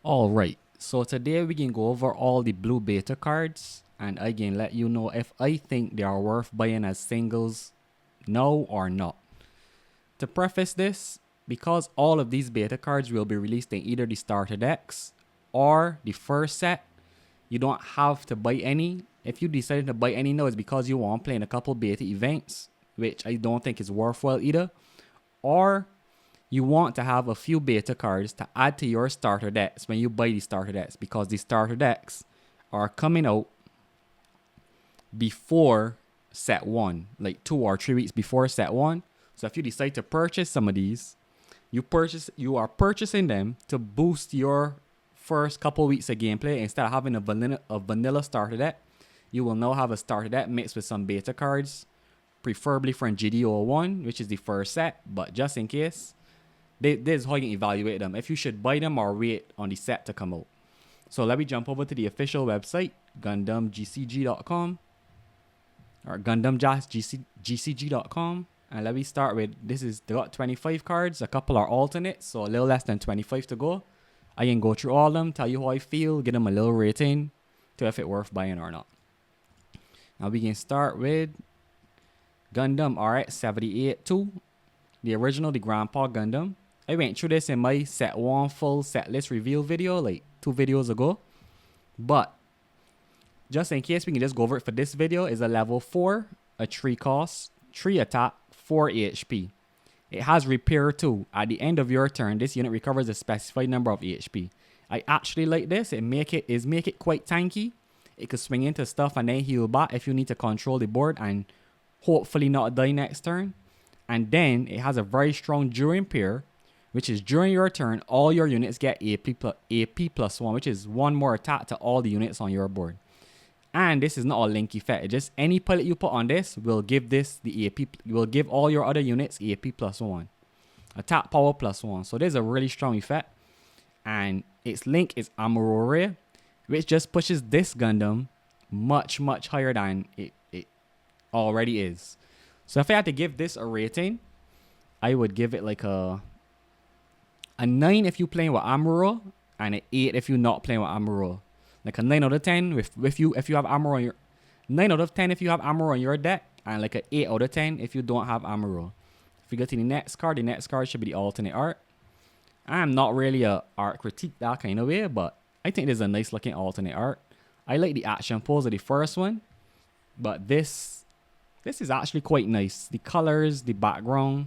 Alright, so today we can go over all the blue beta cards and I can let you know if I think they are worth buying as singles now or not. To preface this, because all of these beta cards will be released in either the starter decks or the first set, you don't have to buy any. If you decided to buy any now, it's because you want to play in a couple beta events, which I don't think is worthwhile either, or you want to have a few beta cards to add to your starter decks when you buy the starter decks, because the starter decks are coming out before set 1, like 2 or 3 weeks before set 1. So if you decide to purchase some of these, you are purchasing them to boost your first couple weeks of gameplay. Instead of having a vanilla starter deck, you will now have a starter deck mixed with some beta cards, preferably from GDO1, which is the first set, but just in case. This is how you can evaluate them, if you should buy them or wait on the set to come out. So let me jump over to the official website, gundamgcg.com or gundamgcg.com, and let me start with, they got 25 cards, a couple are alternate, so a little less than 25 to go. I can go through all of them, tell you how I feel, give them a little rating to if it's worth buying or not. Now we can start with Gundam RX-78-2, the original, the Grandpa Gundam. I went through this in my set 1 full set list reveal video like 2 videos ago. But just in case, we can just go over it for this video. Is a level 4, a 3 cost, 3 attack, 4 HP. It has repair too. At the end of your turn, this unit recovers a specified number of HP. I actually like this. It make it quite tanky. It could swing into stuff and then heal back if you need to control the board and hopefully not die next turn. And then it has a very strong during pair, which is during your turn, all your units get AP plus 1, which is 1 more attack to all the units on your board. And this is not a link effect. It just any pilot you put on this will give will give all your other units AP plus 1. Attack power plus 1. So there's a really strong effect. And its link is Amurore, which just pushes this Gundam much higher than it already is. So if I had to give this a rating, I would give it like a 9 if you're playing with Amuro, and an 8 if you're not playing with Amuro. Like a 9 out of 10 if you have Amuro on your 9 out of 10 if you have Amuro on your deck, and like an 8 out of 10 if you don't have Amuro. If you go to the next card should be the alternate art. I'm not really a art critique that kind of way, but I think there's a nice looking alternate art. I like the action pose of the first one, but this is actually quite nice. The colors, the background,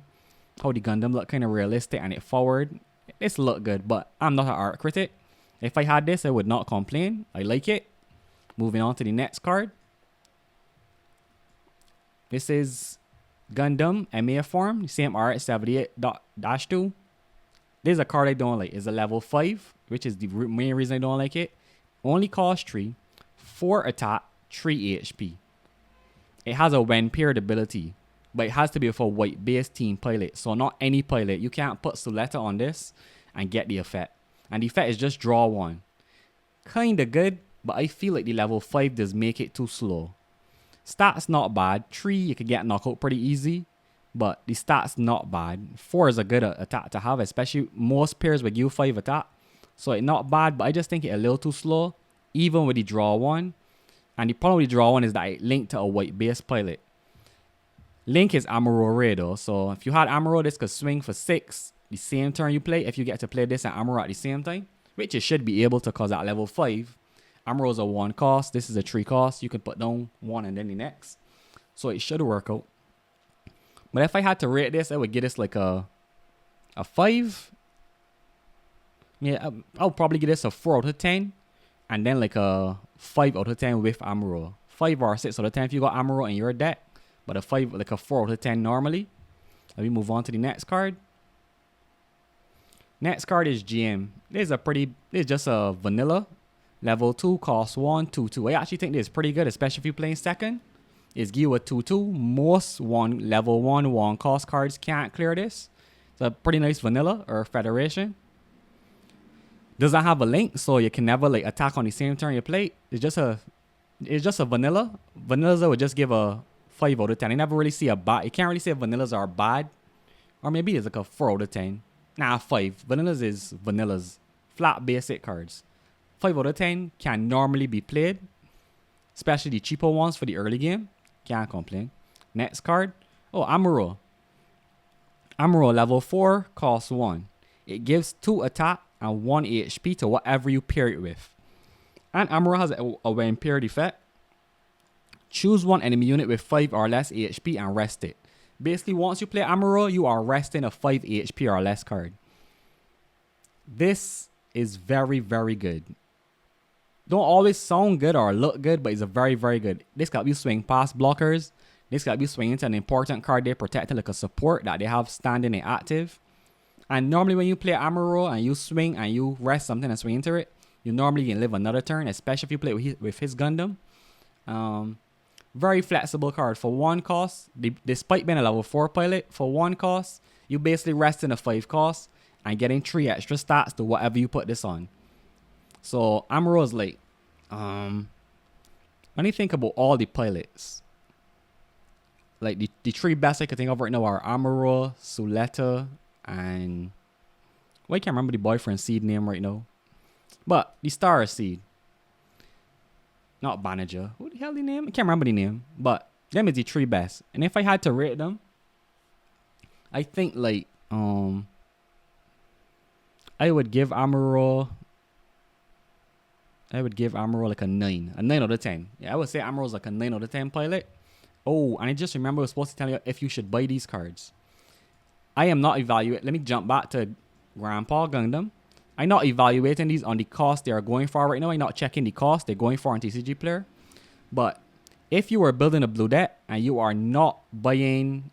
how the Gundam look kind of realistic, and it forward. This look good, but I'm not an art critic. If I had this, I would not complain. I like it. Moving on to the next card. This is Gundam MA form, the same RX-78-2. This is a card I don't like. It's a level 5, which is the main reason I don't like it. Only cost 3, 4 attack, 3 HP. It has a when paired ability, but it has to be with a white base team pilot. So not any pilot. You can't put Suletta on this and get the effect. And the effect is just draw 1. Kinda good, but I feel like the level 5 does make it too slow. Stats not bad. 3 you can get knocked out pretty easy, but the stats not bad. 4 is a good attack to have, especially most pairs with U5 attack. So it's not bad, but I just think it a little too slow, even with the draw 1. And the problem with the draw 1 is that it linked to a white base pilot. Link is Amuro though, so if you had Amuro, this could swing for 6 the same turn you play if you get to play this and Amuro at the same time, which it should be able to, because at level 5, Amuro is a 1 cost, this is a 3 cost. You can put down 1 and then the next. So it should work out. But if I had to rate this, I would give this like a 5. Yeah, I'll probably give this a 4 out of 10. And then like a 5 out of 10 with Amuro. 5 or 6 out of 10 if you got Amuro in your deck. But a 5, like a 4 out of 10 normally. Let me move on to the next card. Next card is GM. This is just a vanilla. Level 2, cost 1, 2. I actually think this is pretty good, especially if you're playing second. It's geared with 2. Most level 1 cost cards can't clear this. It's a pretty nice vanilla or Federation. Doesn't have a link, so you can never like attack on the same turn you play. It's just a vanilla. Vanillas would just give a 5 out of 10. I never really see a bad. You can't really say vanillas are bad. Or maybe it's like a 4 out of 10. Nah, 5. Vanillas is vanillas. Flat basic cards. 5 out of 10 can normally be played, especially the cheaper ones for the early game. Can't complain. Next card. Oh, Amuro. Amuro level 4 costs 1. It gives 2 attack and 1 HP to whatever you pair it with. And Amuro has a when paired effect. Choose one enemy unit with 5 or less HP and rest it. Basically, once you play Amuro, you are resting a 5 HP or less card. This is very, very good. Don't always sound good or look good, but it's a very, very good. This can help you swing past blockers. This can help you swing into an important card they're protecting, like a support that they have standing and active. And normally when you play Amuro and you swing and you rest something and swing into it, you normally can live another turn, especially if you play with his Gundam. Very flexible card. For 1 cost, despite being a level 4 pilot, for 1 cost, you basically rest in a 5 cost and getting 3 extra stats to whatever you put this on. So Amuro is like, when you think about all the pilots, like the 3 best I can think of right now are Amuro, Suleta, and I can't remember the boyfriend seed name right now. But the Star Seed. Not Banager. Who the hell the name? I can't remember the name. But them is the 3 best. And if I had to rate them, I think like I would give Amuro like a 9. A 9 out of 10. Yeah, I would say Amuro's like a 9 out of 10 pilot. Oh, and I just remember I was supposed to tell you if you should buy these cards. I am not evaluating. Let me jump back to Grandpa Gundam. I'm not evaluating these on the cost they are going for right now. I'm not checking the cost they're going for on TCG Player. But if you are building a blue deck and you are not buying,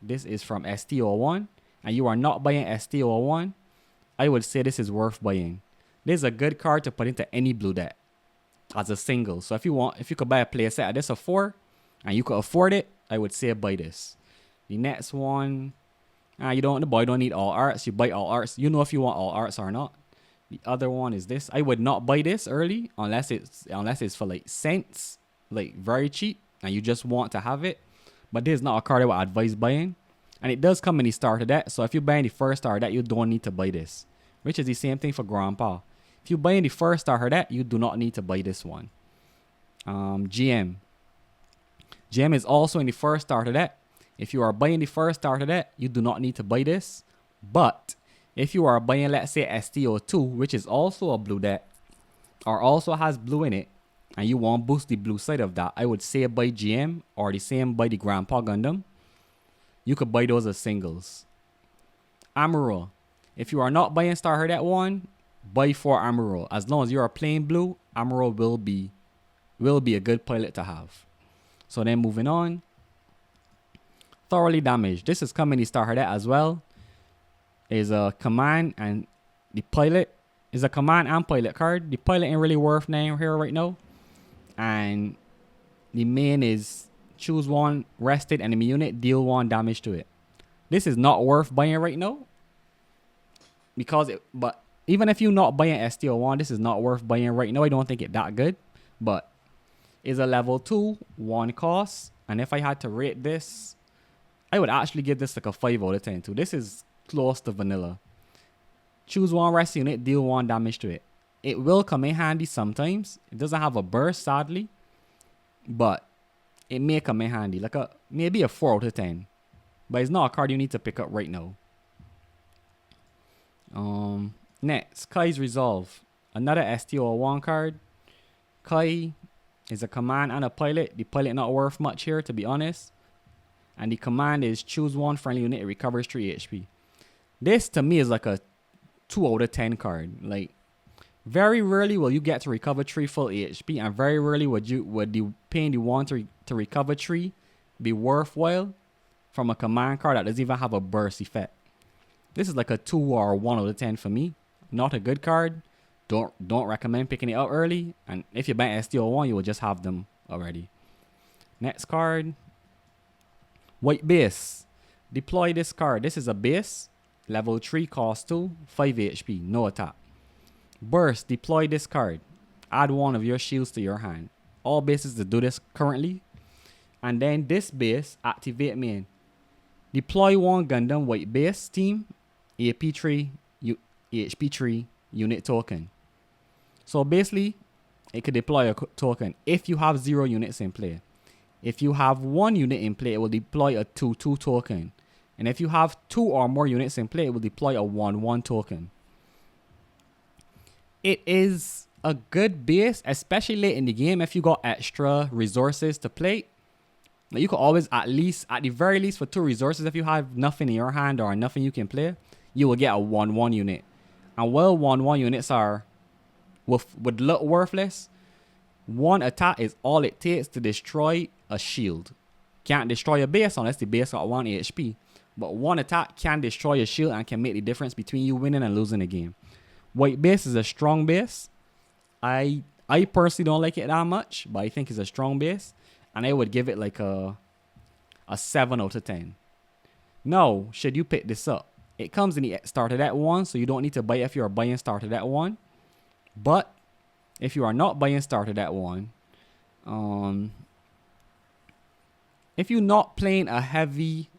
this is from ST01, and you are not buying ST01, I would say this is worth buying. This is a good card to put into any blue deck as a single. So if you could buy a play set of this of 4 and you could afford it, I would say buy this. The next one, the boy don't need all arts. You buy all arts. You know if you want all arts or not. The other one is this. I would not buy this early unless it's for like cents, like very cheap, and you just want to have it. But this is not a card I would advise buying. And it does come in the starter deck. So if you buy in the first starter deck, you don't need to buy this. Which is the same thing for Grandpa. If you buy in the first starter deck, you do not need to buy this one. GM. GM is also in the first starter deck. If you are buying the first starter deck, you do not need to buy this. But if you are buying, let's say, STO2, which is also a blue deck, or also has blue in it, and you want to boost the blue side of that, I would say buy GM, or the same buy the Grandpa Gundam. You could buy those as singles. Amuro. If you are not buying starter deck 1, buy 4 Amuro. As long as you are playing blue, Amuro will be a good pilot to have. So then moving on. Thoroughly Damaged. This is coming in the starter deck as well. Is a command and the pilot is a command and pilot card. The pilot ain't really worth name here right now. And the main is choose 1 rested enemy unit, deal 1 damage to it. This is not worth buying right now. But even if you're not buying STO1, this is not worth buying right now. I don't think it's that good. But it's a level 2, 1 cost. And if I had to rate this, I would actually give this like a 5 out of 10 too. This is close to vanilla. Choose 1 rest unit, deal 1 damage to it. It will come in handy sometimes. It doesn't have a burst, sadly. But it may come in handy. Maybe a 4 out of 10. But it's not a card you need to pick up right now. Next, Kai's Resolve. Another STO1 card. Kai is a command and a pilot. The pilot not worth much here, to be honest. And the command is choose 1 friendly unit, it recovers 3 HP. This to me is like a 2 out of 10 card. Like, very rarely will you get to recover 3 full HP, and very rarely would the paying the 1 to recover 3 be worthwhile from a command card that doesn't even have a burst effect. This is like a 2 or 1 out of 10 for me. Not a good card. Don't recommend picking it up early. And if you buy STO1, you will just have them already. Next card. White Base. Deploy this card. This is a base. Level 3 cost 2. 5 HP. No attack. Burst. Deploy this card. Add 1 of your shields to your hand. All bases to do this currently. And then this base. Activate main. Deploy 1 Gundam White Base team. AP 3. HP 3. unit token. So basically, it could deploy a token if you have 0 units in play. If you have 1 unit in play, it will deploy a 2/2 token. And if you have 2 or more units in play, it will deploy a 1/1 token. It is a good base, especially late in the game if you got extra resources to play. You could always at the very least for 2 resources, if you have nothing in your hand or nothing you can play, you will get a 1/1 unit. And while 1/1 units would look worthless, 1 attack is all it takes to destroy a shield. Can't destroy a base unless the base got 1 HP. But 1 attack can destroy a shield and can make the difference between you winning and losing the game. White base is a strong base. I personally don't like it that much, but I think it's a strong base. And I would give it like a 7 out of 10. Now, should you pick this up? It comes in the started at 1, so you don't need to buy it if you are buying started at 1. But if you are not buying started at 1, if you're not playing a heavy,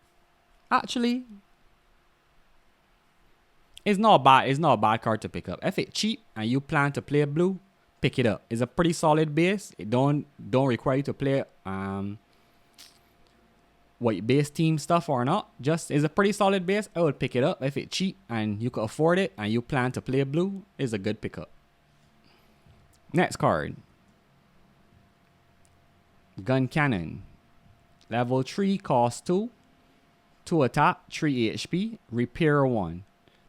actually, it's not a bad card to pick up. If it's cheap and you plan to play blue, pick it up. It's a pretty solid base. It don't require you to play white base team stuff or not. Just is a pretty solid base. I would pick it up if it's cheap and you can afford it and you plan to play blue. Is a good pickup. Next card, gun cannon, level 3, cost 2, 2 attack, 3 HP, repair 1.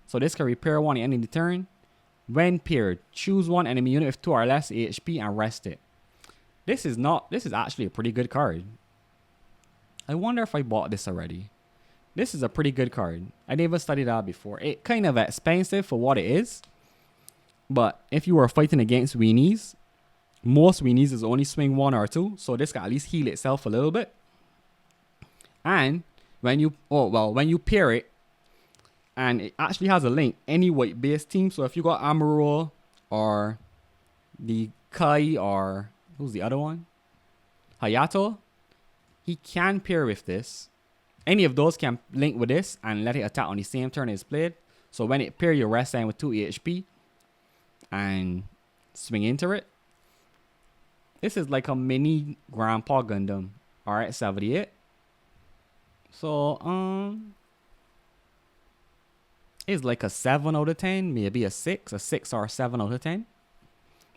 So this can repair 1 at the end of the turn. When paired, choose 1 enemy unit with 2 or less HP and rest it. This is actually a pretty good card. I wonder if I bought this already. This is a pretty good card. I never studied that before. It kind of expensive for what it is. But if you are fighting against weenies, most weenies is only swing 1 or 2. So this can at least heal itself a little bit. And when you pair it, and it actually has a link, any white base team. So if you got Amuro or the Kai or who's the other one? Hayato, he can pair with this. Any of those can link with this and let it attack on the same turn it's played. So when it pair, you rest in with 2 HP and swing into it. This is like a mini Grandpa Gundam RX-78. So it's like a 7 out of 10, maybe a 6 or 7 out of 10.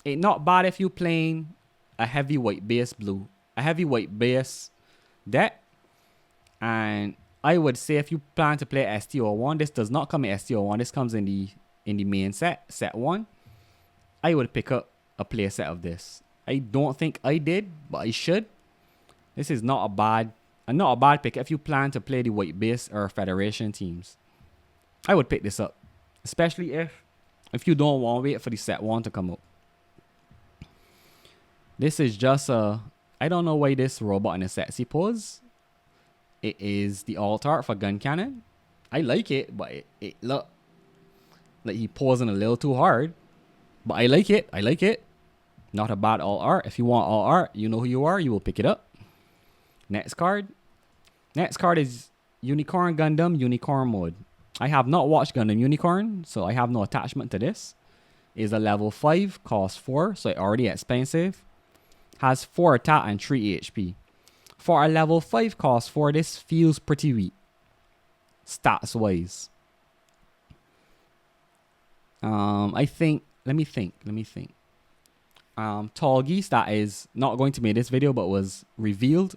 It's not bad if you're playing a heavyweight base blue, a heavyweight base deck. And I would say if you plan to play STO1, this does not come in STO1. This comes in the main set 1. I would pick up a play set of this. I don't think I did, but I should. This is not a bad pick if you plan to play the white base or federation teams. I would pick this up, especially if you don't want to wait for the set 1 to come up. This is just I don't know why this robot in a sexy pose. It is the alt art for gun cannon. I like it, but it look like he posing a little too hard. But I like it. Not a bad alt art. If you want alt art, you know who you are. You will pick it up. Next card. Next card is Unicorn Gundam Unicorn Mode. I have not watched Gundam Unicorn, so I have no attachment to this. It is a level 5, cost 4, so it already expensive. Has 4 attack and 3 HP. For a level 5 cost 4, this feels pretty weak. Stats wise. I think, let me think. Tall Geese, that is not going to make this video, but was revealed,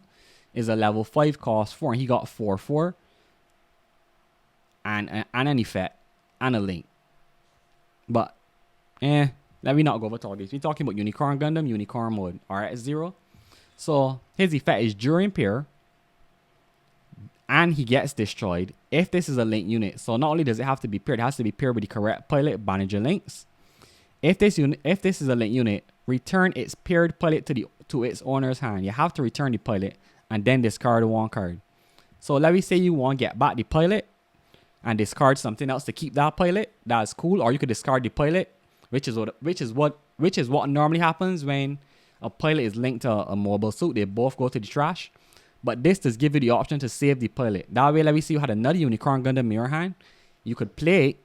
is a level 5, cost 4, and he got 4/4. And an effect and a link. But let me not go over Tall Geese. We're talking about Unicorn Gundam, Unicorn Mode, RX-0. So his effect is during pair, and he gets destroyed if this is a link unit. So not only does it have to be paired, it has to be paired with the correct pilot manager links. If this is a link unit, return its paired pilot to its owner's hand. You have to return the pilot and then discard 1 card. So let me say you want to get back the pilot and discard something else to keep that pilot. That's cool. Or you could discard the pilot, which is what normally happens when a pilot is linked to a mobile suit. They both go to the trash. But this does give you the option to save the pilot. That way, let me say you had another Unicorn Gundam in your hand. You could play it,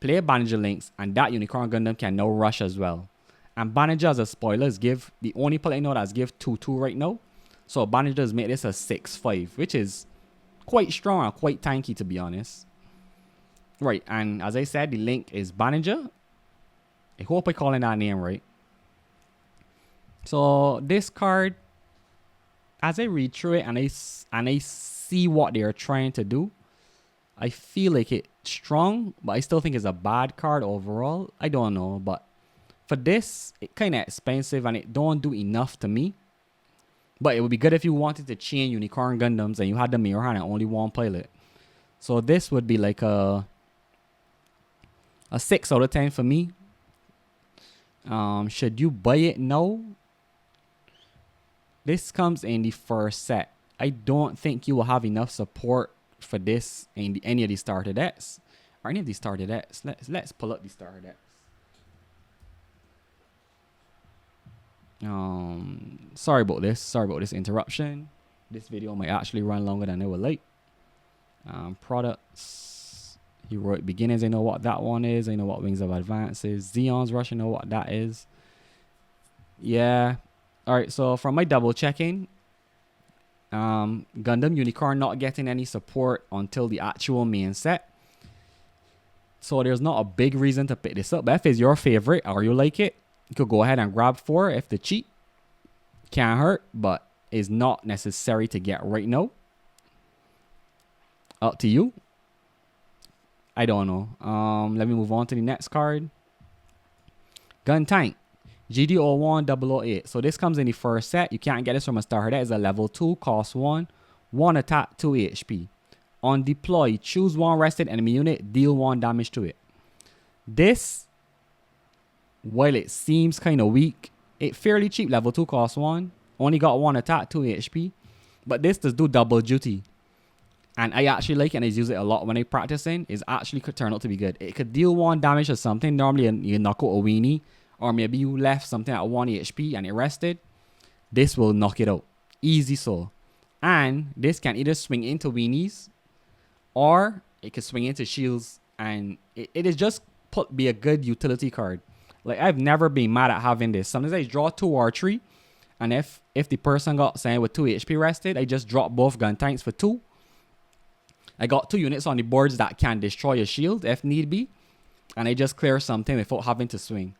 play Banjo Links, and that Unicorn Gundam can now rush as well. And Banjo, as a spoiler, is give the only play I know that's give 2-2 right now. So Banjo does make this a 6-5, which is quite strong and quite tanky, to be honest. Right, and as I said, the link is Banjo. I hope I'm calling that name right. So this card, as I read through it and I see what they are trying to do, I feel like it's strong, but I still think it's a bad card overall. I don't know, but for this, it's kind of expensive and it don't do enough to me. But it would be good if you wanted to chain Unicorn Gundams and you had them in your hand and only one pilot. So this would be like a 6 out of 10 for me. Should you buy it? No. This comes in the first set. I don't think you will have enough support for this in any of these starter decks. Or any of these starter decks. Let's pull up the starter decks. Sorry about this interruption. This video might actually run longer than I would like. Products, Heroic Beginnings, I know what that one is. I know what Wings of Advance is. Zeon's Rush, I know what that is. Yeah. Alright, so from my double checking, Gundam Unicorn not getting any support until the actual main set. So there's not a big reason to pick this up. But if it's your favorite or you like it, you could go ahead and grab 4 if the cheap. Can't hurt, but is not necessary to get right now. Up to you. I don't know. Let me move on to the next card. Gun Tank. GD01-008. So this comes in the first set. You can't get this from a starter. That is a level 2, cost 1. 1 attack, 2 HP. On deploy, choose one rested enemy unit, deal 1 damage to it. This, while it seems kind of weak, it's fairly cheap. Level 2, cost 1. Only got 1 attack, 2 HP. But this does do double duty. And I actually like it and I use it a lot when I practicing. It actually could turn out to be good. It could deal 1 damage to something. Normally you knock out a weenie. Or maybe you left something at 1 HP and it rested. This will knock it out. Easy so. And this can either swing into weenies. Or it can swing into shields. And it is just be a good utility card. Like, I've never been mad at having this. Sometimes I draw 2 or 3. And if the person got sent with 2 HP rested, I just drop both gun tanks for 2. I got 2 units on the boards that can destroy a shield if need be. And I just clear something without having to swing.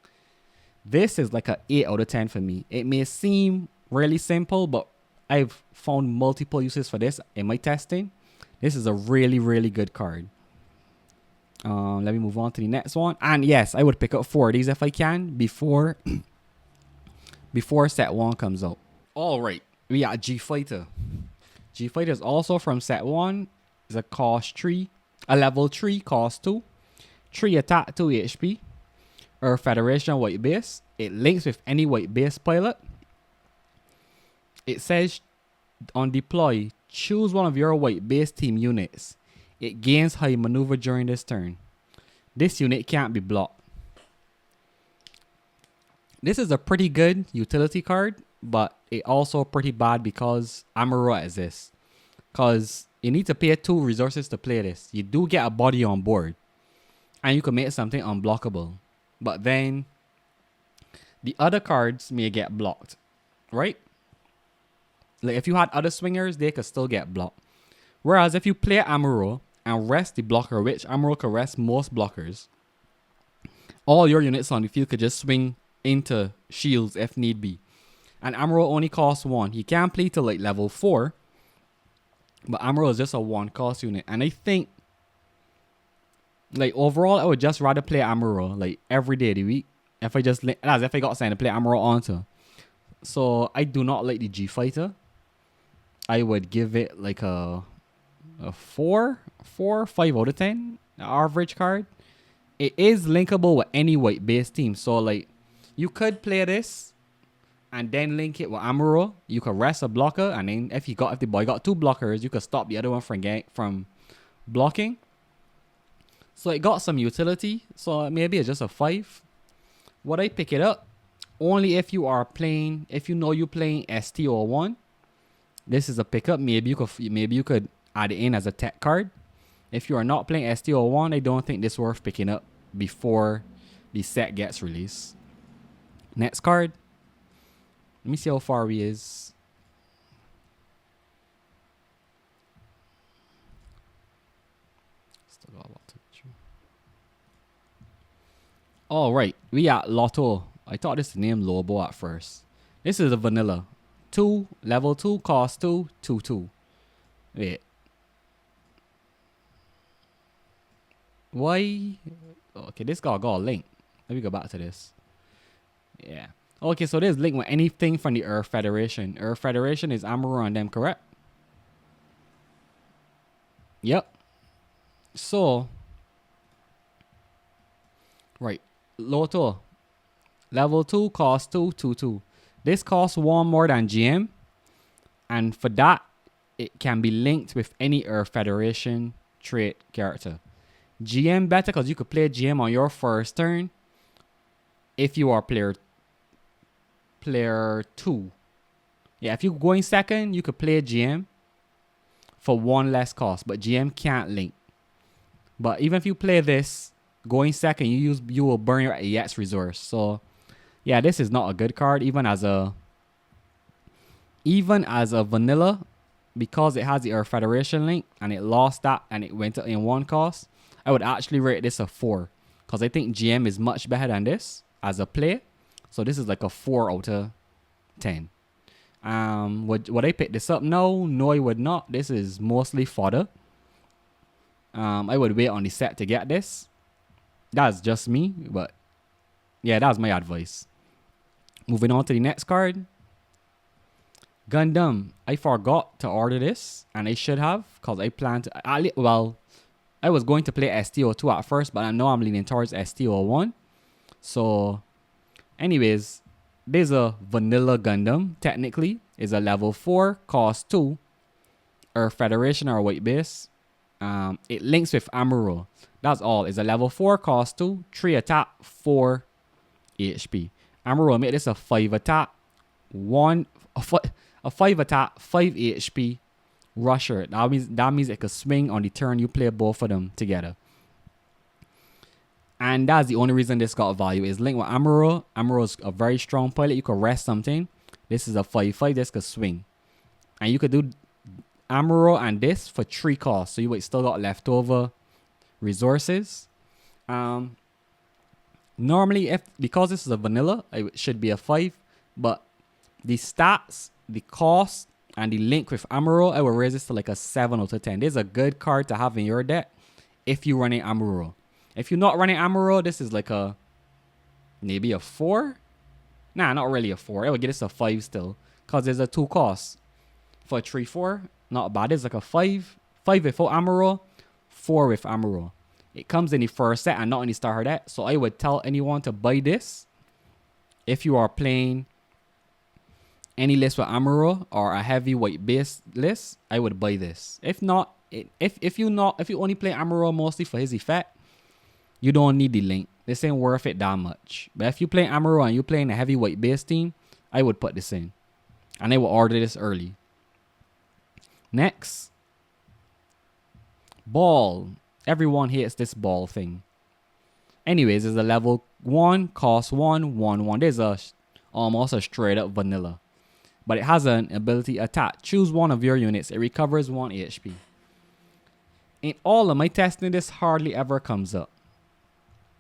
This is like a 8 out of 10 for me. It may seem really simple, but I've found multiple uses for this in my testing. This is a really, really good card. Let me move on to the next one. And yes, I would pick up 4 of these if I can before set 1 comes out. All right, we got G Fighter. G Fighter is also from set 1. It's a cost 3, a level 3, cost 2, 3 attack, 2 HP. Earth Federation white base. It links with any white base pilot. It says on deploy, choose one of your white base team units. It gains high maneuver during this turn. This unit can't be blocked. This is a pretty good utility card, but it also pretty bad because Amuro exists. Because you need to pay 2 resources to play this. You do get a body on board. And you can make something unblockable. But then the other cards may get blocked. Right? Like if you had other swingers, they could still get blocked. Whereas if you play Amuro and rest the blocker, which Amuro can rest most blockers, all your units on the field could just swing into shields if need be. And Amuro only costs 1. He can play to like level 4. But Amuro is just a 1 cost unit. And I think, like, overall, I would just rather play Amuro, like, every day of the week. If I just, as if I got signed to play Amuro onto. So, I do not like the G Fighter. I would give it, like, a 4, 5 out of 10. Average card. It is linkable with any white base team. So, like, you could play this and then link it with Amuro. You could rest a blocker, and then if the boy got 2 blockers, you could stop the other one from blocking. So it got some utility. So maybe it's just a 5. Would I pick it up? Only if you are playing, if you know you're playing STO1. This is a pickup. Maybe you could add it in as a tech card. If you are not playing STO1, I don't think this is worth picking up before the set gets released. Next card. Let me see how far we is. Still got a lot to do. All right, we at Lotto. I thought this was named Lobo at first. This is a vanilla. 2, level 2, cost 2, 2, 2. Wait. Why? Okay, this guy got a link. Let me go back to this. Yeah. Okay, so there's link with anything from the Earth Federation. Earth Federation is Amuro and them, correct? Yep. So, right. Lotto. Level 2 cost 2, 2, 2. This costs 1 more than GM. And for that, it can be linked with any Earth Federation trait character. GM better because you could play GM on your first turn if you are player 2. Yeah, if you're going second, you could play GM for 1 less cost, but GM can't link. But even if you play this going second, you will burn your EX resource. So yeah, this is not a good card even as a vanilla, because it has the Earth Federation link and it lost that and it went in 1 cost. I would actually rate this a 4 because I think GM is much better than this as a play. So this is like a 4 out of 10. Would I pick this up? No, I would not. This is mostly fodder. I would wait on the set to get this. That's just me, but yeah, that's my advice. Moving on to the next card. Gundam. I forgot to order this, and I should have, because I plan to. I was going to play STO2 at first, but I know I'm leaning towards STO1. So, anyways, there's a vanilla Gundam, technically. Is a level 4, cost 2. Earth Federation or white base. It links with Amuro. That's all. It's a level 4, cost 2. 3 attack, 4 HP. Amuro make this a 5 attack. A 5 attack, 5 HP rusher. That means it could swing on the turn you play both of them together. And that's the only reason this got value. Is linked with Amuro. Amuro is a very strong pilot. You could rest something. This is a 5/5. This could swing. And you could do Amuro and this for 3 costs. So you still got leftover resources. Normally, because this is a vanilla, it should be a 5. But the stats, the cost, and the link with Amuro, I will raise this to like a 7 out of 10. This is a good card to have in your deck if you're running Amuro. If you're not running Amuro, this is like maybe a 4. Nah, not really a 4. I would get this a 5 still, because there's a 2 cost for a 3/4. Not bad. It's like a 5. 5 without Amuro, 4 with Amuro. It comes in the first set and not in the starter deck. So I would tell anyone to buy this if you are playing any list with Amuro or a heavyweight base list. I would buy this. If not, if you only play Amuro mostly for his effect, you don't need the link. This ain't worth it that much. But if you play Amuro and you playing a heavyweight base team, I would put this in, and I will order this early. Next, ball. Everyone hates this ball thing. Anyways, it's a level 1, cost 1, 1/1. There's almost a straight up vanilla. But it has an ability attack. Choose one of your units. It recovers 1 HP. In all of my testing, this hardly ever comes up.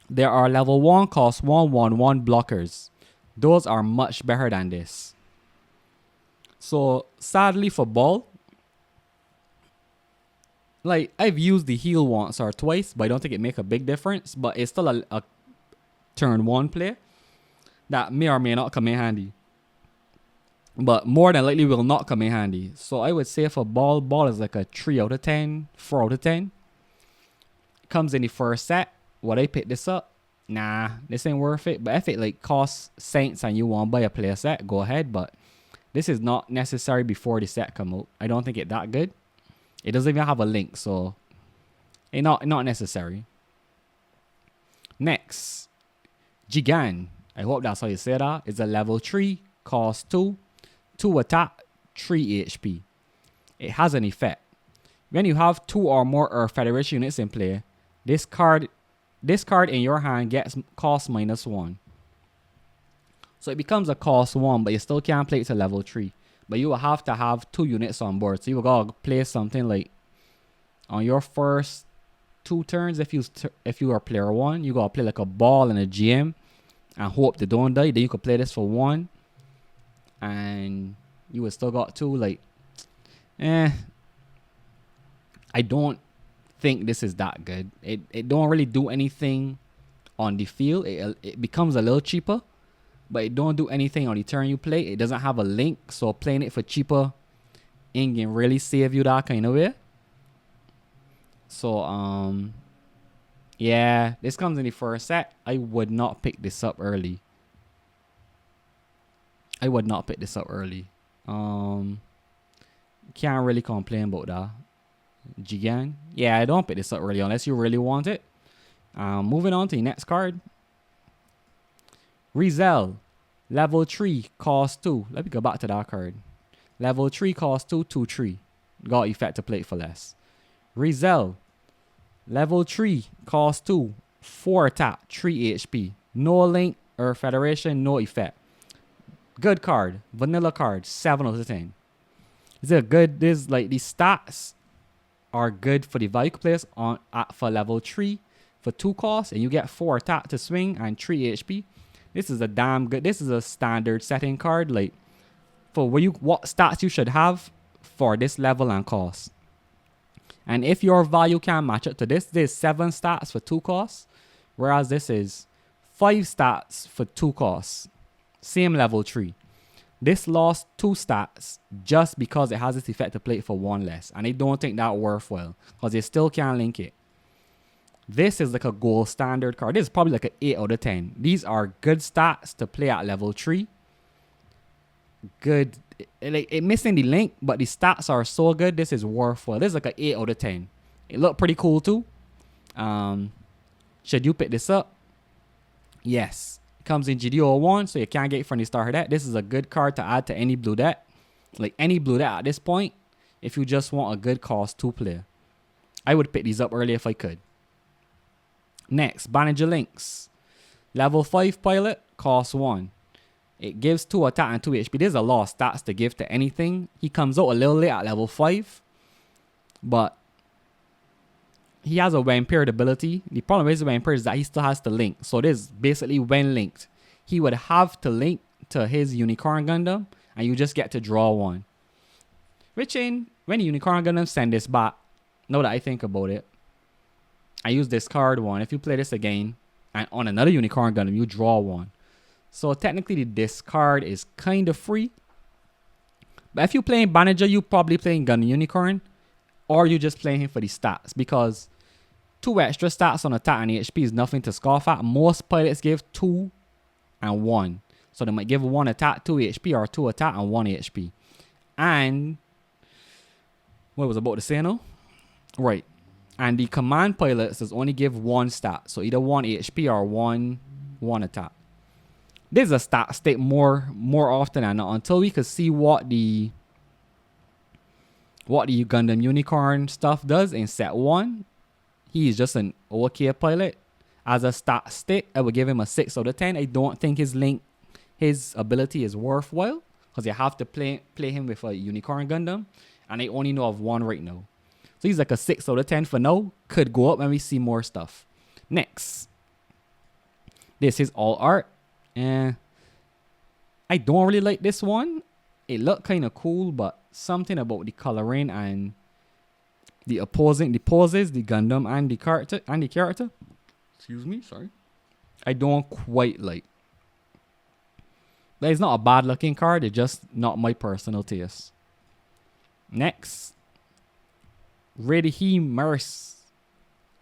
There are level 1, cost 1, 1/1 blockers. Those are much better than this. So, sadly for ball, like, I've used the heal once or twice, but I don't think it make a big difference. But it's still a turn 1 play that may or may not come in handy. But more than likely will not come in handy. So I would say for ball is like a 3 out of 10, 4 out of 10. Comes in the first set. Would I pick this up? Nah, this ain't worth it. But if it like costs Saints and you want to buy a player set, go ahead. But this is not necessary before the set come out. I don't think it's that good. It doesn't even have a link, so it's not necessary. Next, Jigan. I hope that's how you say that. It's a level 3, cost 2, 2 attack, 3 HP. It has an effect. When you have 2 or more Earth Federation units in play, this card this card in your hand gets cost -1. So it becomes a cost 1, but you still can't play it to level 3. But you will have to have 2 units on board. So you will gotta play something like on your first 2 turns. If you are player 1, you gotta play like a ball and a GM and hope they don't die. Then you could play this for 1, and you would still got 2. Like, I don't think this is that good. It don't really do anything on the field. It becomes a little cheaper, but it don't do anything on the turn you play. It doesn't have a link, so playing it for cheaper ain't gonna really save you that kind of way. So yeah, this comes in the first set. I would not pick this up early. Can't really complain about that. Jigan. Yeah, I don't pick this up early unless you really want it. Moving on to the next card. Rizel. Level 3 cost 2. Let me go back to that card. Level 3 cost 2, 2/3. Got effect to play it for less. Rizel. Level 3 cost 2. 4 attack, 3 HP. No link or federation, no effect. Good card. Vanilla card. 7 out of 10. Is it good? This like the stats are good for the value players for level 3 for 2 costs, and you get 4 attack to swing and 3 HP. This is a damn good. This is a standard setting card, like for what stats you should have for this level and cost. And if your value can match up to this, there's 7 stats for 2 costs, whereas this is 5 stats for 2 costs. Same level 3. This lost 2 stats just because it has this effect to play it for 1 less. And I don't think that worthwhile because they still can't link it. This is like a gold standard card. This is probably like an 8 out of 10. These are good stats to play at level 3. Good. It missing the link, but the stats are so good. This is worthwhile. This is like an 8 out of 10. It looked pretty cool too. Should you pick this up? Yes. Comes in GDO1, so you can't get it from the starter deck. This is a good card to add to any blue deck. Like any blue deck at this point, if you just want a good cost 2 player. I would pick these up early if I could. Next, Banija Links. Level 5 pilot, cost 1. It gives 2 attack and 2 HP. There's a lot of stats to give to anything. He comes out a little late at level 5. But he has a when paired ability. The problem is when paired is that he still has to link. So this basically when linked. He would have to link to his Unicorn Gundam, and you just get to draw 1. Which when the Unicorn Gundam send this back, now that I think about it, I use this card 1. If you play this again, and on another Unicorn Gundam, you draw 1. So technically, this card is kind of free. But if you're playing Banija, you probably playing Gundam Unicorn, or you just playing him for the stats, because 2 extra stats on attack and HP is nothing to scoff at. Most pilots give 2 and 1. So they might give 1 attack, 2 HP, or 2 attack and 1 HP. And what was I about to say now? Right. And the command pilots does only give 1 stat. So either 1 HP or 1 attack. This is a stat stick more often than not until we could see what the Gundam Unicorn stuff does in set 1. He is just an okay pilot. As a stat stick, I would give him a 6 out of 10. I don't think his ability is worthwhile because you have to play him with a Unicorn Gundam, and I only know of 1 right now. So he's like a 6 out of 10 for now. Could go up when we see more stuff. Next, this is all art. I don't really like this one. It looked kind of cool, but something about the coloring and the poses, the Gundam and the character. Excuse me, sorry. I don't quite like. But it's not a bad looking card. It's just not my personal taste. Next, Redhi Merce.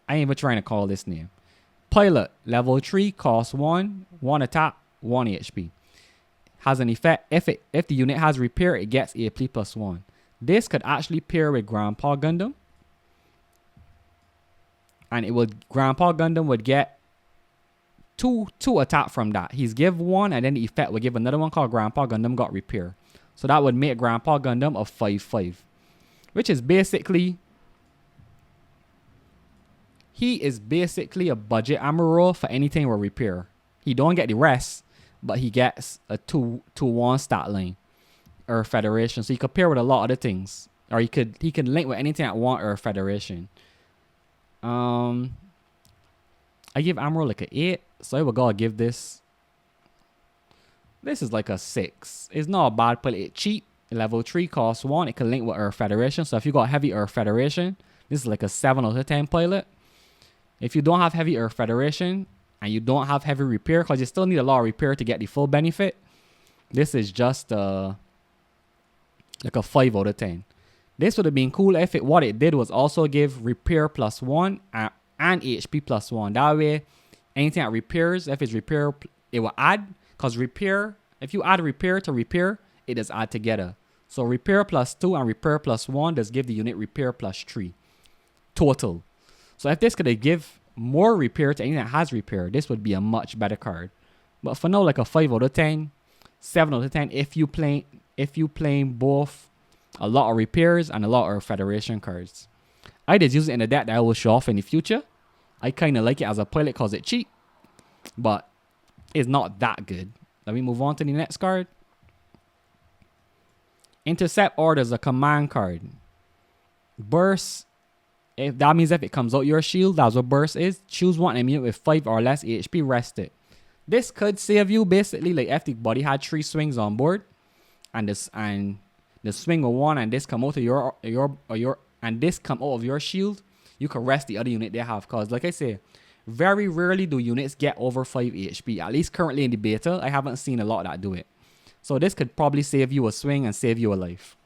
I ain't even trying to call this name. Pilot, level 3, cost 1, 1 attack, 1 HP. Has an effect. If the unit has repair, it gets AP plus 1. This could actually pair with Grandpa Gundam. And Grandpa Gundam would get 2 attack from that. He's give 1, and then the effect would give another one called Grandpa Gundam got repair. So that would make Grandpa Gundam a 5/5. Which is basically He is basically a budget armor roll for anything with repair. He don't get the rest, but he gets a 2-1 stat line or Federation. So he could pair with a lot of other things. Or he can link with anything at 1 or Federation. I give armor like a 8. So I would gotta give this. This is like a 6. It's not a bad play. It's cheap. Level 3 costs 1. It can link with Earth Federation. So if you got heavy Earth Federation, this is like a 7 out of 10 pilot. If you don't have heavy Earth Federation and you don't have heavy repair, because you still need a lot of repair to get the full benefit, this is just like a 5 out of 10. This would have been cool if what it did was also give repair +1 and HP +1. That way, anything that repairs, if it's repair, it will add. Because repair, if you add repair to repair, it does add together. So repair +2 and repair +1 does give the unit repair +3 total. So if this could give more repair to anything that has repair, this would be a much better card. But for now, like a 5 out of 10, 7 out of 10 if you playing both a lot of repairs and a lot of Federation cards. I just use it in a deck that I will show off in the future. I kind of like it as a pilot because it's cheap, but it's not that good. Let me move on to the next card. Intercept Order is a command card. Burst, if that means if it comes out your shield, that's what burst is. Choose one enemy with 5 or less HP, rest it. This could save you basically, like if the body had 3 swings on board, and the swing with 1 and this come out of your and this come out of your shield, you can rest the other unit they have. Cause like I say, very rarely do units get over 5 HP. At least currently in the beta, I haven't seen a lot that do it. So this could probably save you a swing and save you a life.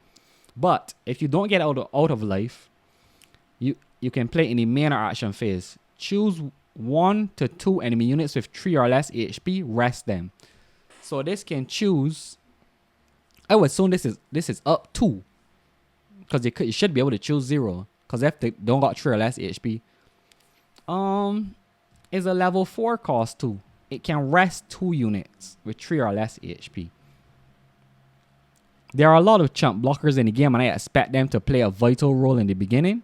But if you don't get out of life, you can play in the main or action phase. Choose 1 to 2 enemy units with 3 or less HP, rest them. So this can choose. I would assume this is up 2. Because you should be able to choose 0. Because if they don't got 3 or less HP. Is a level 4 cost 2. It can rest 2 units with 3 or less HP. There are a lot of chump blockers in the game, and I expect them to play a vital role in the beginning.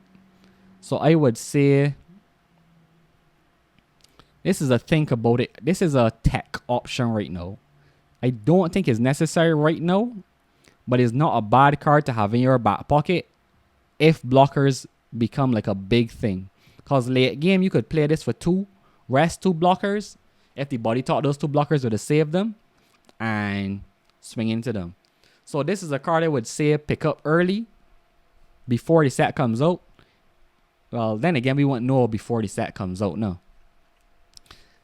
So I would say this is a think about it. This is a tech option right now. I don't think it's necessary right now, but it's not a bad card to have in your back pocket if blockers become like a big thing. Because late game, you could play this for 2, rest 2 blockers. If the body thought those 2 blockers would have saved them and swing into them. So this is a card I would say pick up early before the set comes out. Well, then again, we won't know before the set comes out, no.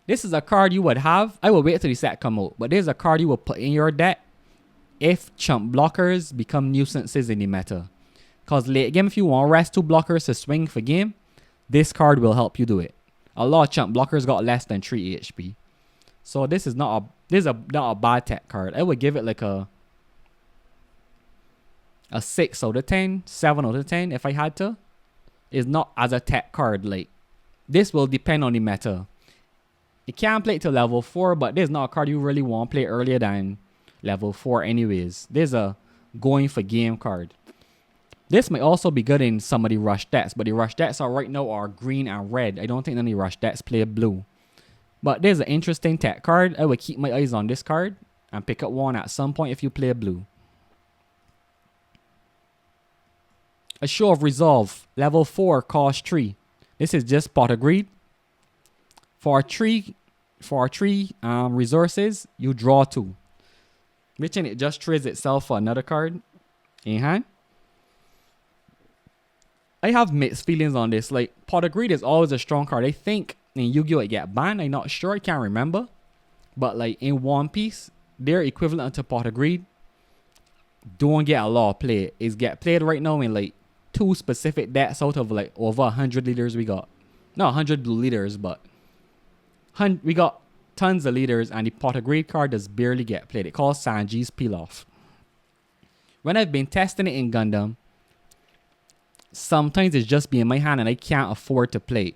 This is a card you would have. I will wait till the set come out. But there's a card you will put in your deck if chump blockers become nuisances in the meta. Because late game, if you want to rest 2 blockers to swing for game, this card will help you do it. A lot of chump blockers got less than 3 HP. So this is not a bad tech card. I would give it like a 6 out of 10, 7 out of 10 if I had to. It's not as a tech card. Like, this will depend on the meta. You can play it to level 4, but this is not a card you really want to play earlier than level 4 anyways. This is a going for game card. This might also be good in some of the rush decks, but the rush decks are right now are green and red. I don't think any rush decks play blue. But there's an interesting tech card. I would keep my eyes on this card and pick up one at some point if you play blue. A Show of Resolve, level 4, cost 3. This is just Pot of Greed. For 3 resources, you draw 2. Which it just trades itself for another card in hand. I have mixed feelings on this. Like, Pot of Greed is always a strong card. I think in Yu-Gi-Oh! It get banned. I'm not sure. I can't remember. But like in One Piece, their equivalent to Pot of Greed don't get a lot of play. It's get played right now in like 2 specific decks out of like over 100 leaders we got. Not 100 blue leaders, but we got tons of leaders, and the Pot of Greed card does barely get played. It calls Sanji's Peel Off. When I've been testing it in Gundam, sometimes it's just be in my hand and I can't afford to play it.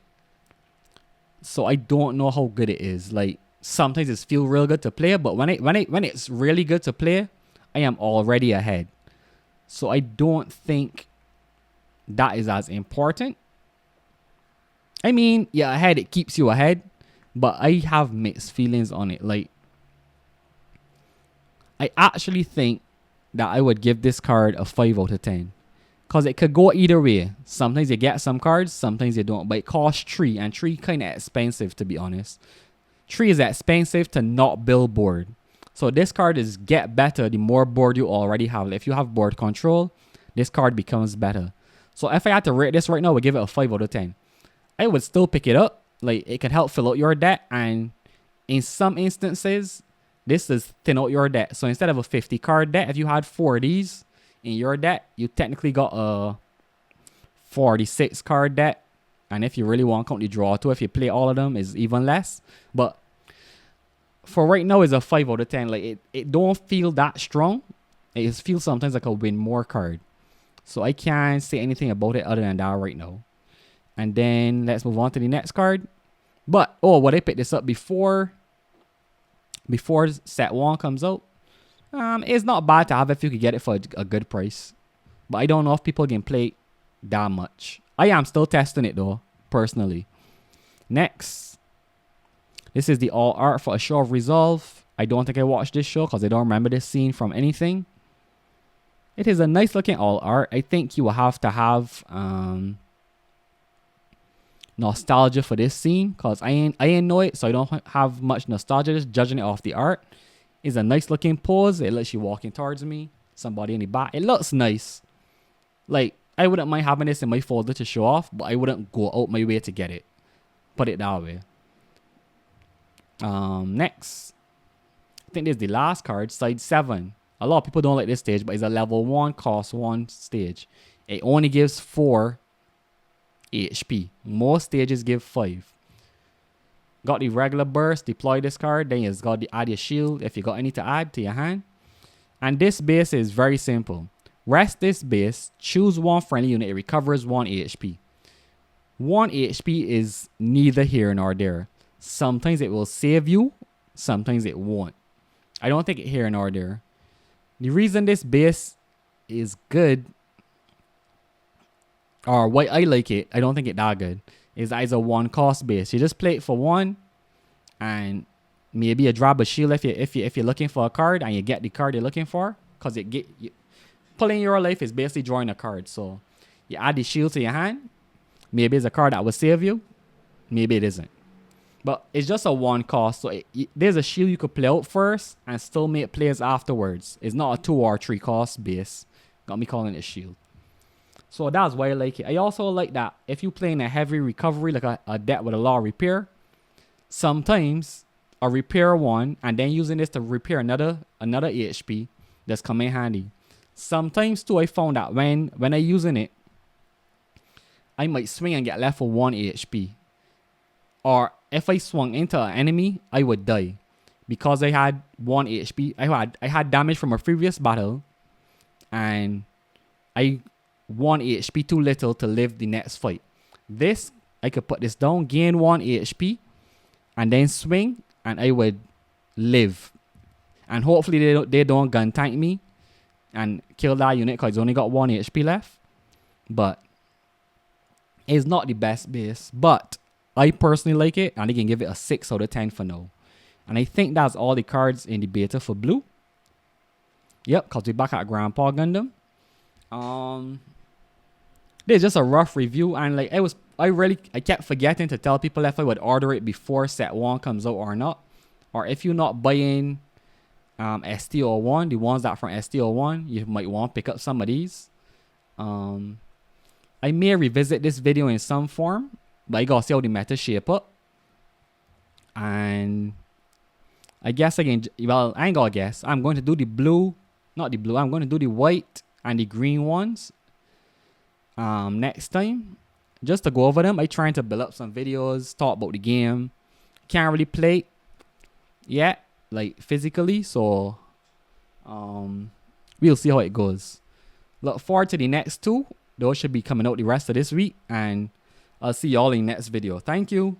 So I don't know how good it is. Like, sometimes it feels real good to play, but when it's really good to play, I am already ahead. So I don't think that is as important. I mean, yeah, ahead, it keeps you ahead, but I have mixed feelings on it. Like, I actually think that I would give this card a 5 out of 10. Because it could go either way. Sometimes you get some cards, sometimes you don't. But it costs 3, and 3 kind of expensive, to be honest. 3 is expensive to not build board. So this card is get better the more board you already have. Like if you have board control, this card becomes better. So if I had to rate this right now, I would give it a 5 out of 10. I would still pick it up. Like it can help fill out your deck, and in some instances, this is thin out your deck. So instead of a 50 card deck, if you had 4 of these in your deck, you technically got a 46 card deck. And if you really want to count the draw too, if you play all of them, is even less. But for right now, it's a 5 out of 10. Like it don't feel that strong. It feels sometimes like a win more card. So I can't say anything about it other than that right now. And then let's move on to the next card. But would I pick this up before set 1 comes out? It's not bad to have if you could get it for a good price. But I don't know if people can play it that much. I am still testing it though, personally. Next, this is the all art for A Show of Resolve. I don't think I watched this show because I don't remember this scene from anything. It is a nice looking all art. I think you will have to have nostalgia for this scene because I ain't know it, so I don't have much nostalgia. Just judging it off the art. It's a nice looking pose. It lets you walking towards me. Somebody in the back. It looks nice. Like, I wouldn't mind having this in my folder to show off, but I wouldn't go out my way to get it. Put it that way. Next. I think this is the last card, side 7. A lot of people don't like this stage, but it's a level 1, cost 1 stage. It only gives 4 HP. Most stages give 5. Got the regular burst, deploy this card, then you've got the add your shield if you got any to add to your hand. And this base is very simple. Rest this base, choose 1 friendly unit, it recovers 1 HP. 1 HP is neither here nor there. Sometimes it will save you, sometimes it won't. I don't think it here nor there. The reason this base is good, or why I like it, I don't think it that good, is that it's a 1 cost base. You just play it for 1, and maybe you drop a shield if you're looking for a card and you get the card you're looking for, because pulling your life is basically drawing a card. So you add the shield to your hand. Maybe it's a card that will save you. Maybe it isn't. But it's just a 1 cost. So there's a shield you could play out first and still make plays afterwards. It's not a 2 or 3 cost base. Got me calling it shield. So that's why I like it. I also like that if you play in a heavy recovery, like a deck with a lot of repair, sometimes a repair 1 and then using this to repair another HP that's come in handy. Sometimes too, I found that when I using it, I might swing and get left with 1 HP. Or if I swung into an enemy, I would die. Because I had 1 HP. I had damage from a previous battle. And I 1 HP too little to live the next fight. This, I could put this down, gain 1 HP, and then swing, and I would live. And hopefully they don't gun tank me and kill that unit because it's only got 1 HP left. But it's not the best base. But I personally like it, and I can give it a 6 out of 10 for now. And I think that's all the cards in the beta for blue. Yep, because we're back at Grandpa Gundam. This is just a rough review, and like I kept forgetting to tell people if I would order it before set 1 comes out or not. Or if you're not buying STO1, the ones that from STO1, you might want to pick up some of these. I may revisit this video in some form, but I gotta see how the meta shape up. And I guess I ain't gonna guess. I'm going to do the blue, not the blue, I'm going to do the white and the green ones next time. Just to go over them, I trying to build up some videos, talk about the game. Can't really play it yet, like physically, so we'll see how it goes. Look forward to the next 2. Those should be coming out the rest of this week, and I'll see y'all in the next video. Thank you.